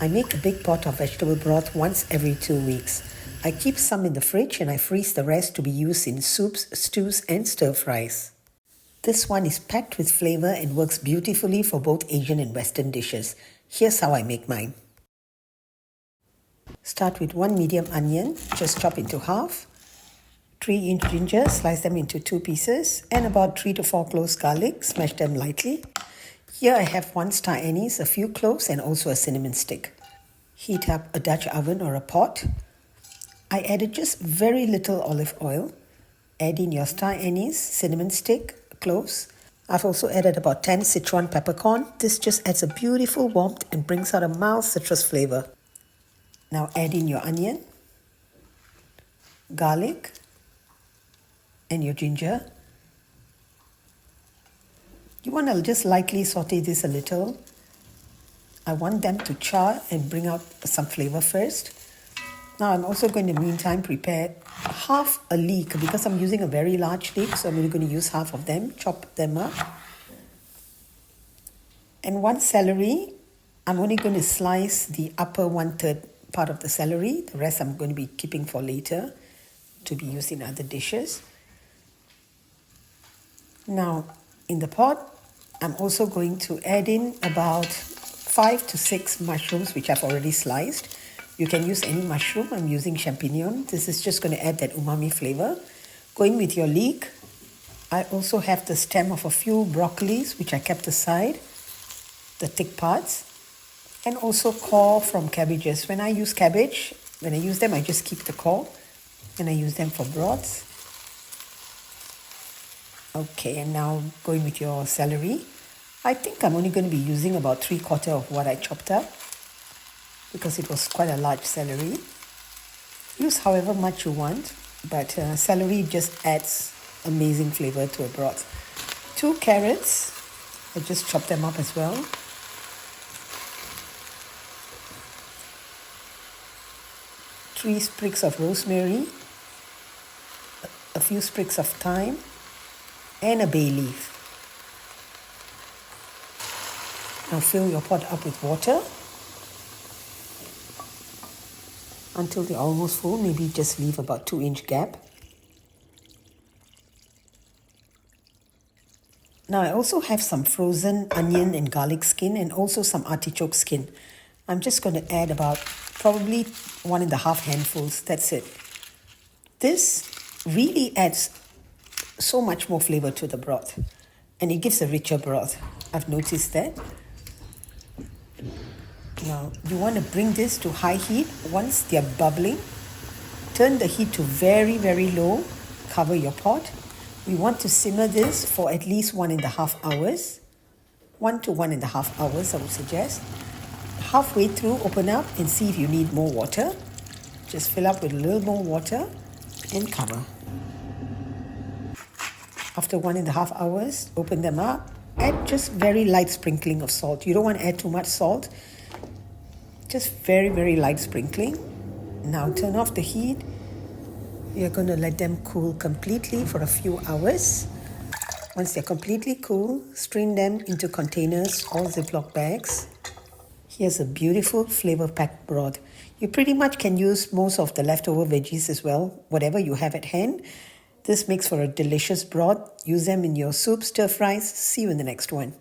I make a big pot of vegetable broth once every 2 weeks. I keep some in the fridge and I freeze the rest to be used in soups, stews and stir-fries. This one is packed with flavor and works beautifully for both Asian and Western dishes. Here's how I make mine. Start with 1 medium onion, just chop into half. 3-inch ginger, slice them into 2 pieces, and about 3 to 4 cloves garlic, smash them lightly. Here I have 1 star anise, a few cloves and also a cinnamon stick. Heat up a Dutch oven or a pot. I added just very little olive oil. Add in your star anise, cinnamon stick, cloves. I've also added about 10 Szechuan peppercorn. This just adds a beautiful warmth and brings out a mild citrus flavor. Now add in your onion, garlic, and your ginger. You want to just lightly saute this a little. I want them to char and bring out some flavor first. Now I'm also going to meantime prepare half a leek because I'm using a very large leek, so I'm only going to use half of them, chop them up. And 1 celery, I'm only going to slice the upper 1/3 part of the celery. The rest I'm going to be keeping for later to be used in other dishes. Now in the pot, I'm also going to add in about 5 to 6 mushrooms which I've already sliced. You can use any mushroom. I'm using champignon. This is just going to add that umami flavor. Going with your leek, I also have the stem of a few broccolis which I kept aside, the thick parts, and also core from cabbages. When I use cabbage, when I use them, I just keep the core and I use them for broths. Okay, and now going with your celery. I think I'm only going to be using about 3/4 of what I chopped up because it was quite a large celery. Use however much you want, but celery just adds amazing flavor to a broth. 2 carrots, I just chopped them up as well. 3 sprigs of rosemary, a few sprigs of thyme, and a bay leaf. Now fill your pot up with water until they're almost full. Maybe just leave about 2-inch gap. Now I also have some frozen onion and garlic skin and also some artichoke skin. I'm just going to add about probably 1.5 handfuls. That's it. This really adds so much more flavor to the broth and it gives a richer broth. I've noticed that. Now you want to bring this to high heat. Once they're bubbling, turn the heat to very, very low. Cover your pot. We want to simmer this for at least 1.5 hours. 1 to 1.5 hours, I would suggest. Halfway through, open up and see if you need more water. Just fill up with a little more water and cover. After 1.5 hours, open them up. Add just very light sprinkling of salt. You don't want to add too much salt. Just very, very light sprinkling. Now turn off the heat. You're going to let them cool completely for a few hours. Once they're completely cool, strain them into containers or Ziploc bags. Here's a beautiful flavor-packed broth. You pretty much can use most of the leftover veggies as well, whatever you have at hand. This makes for a delicious broth. Use them in your soup, stir fries. See you in the next one.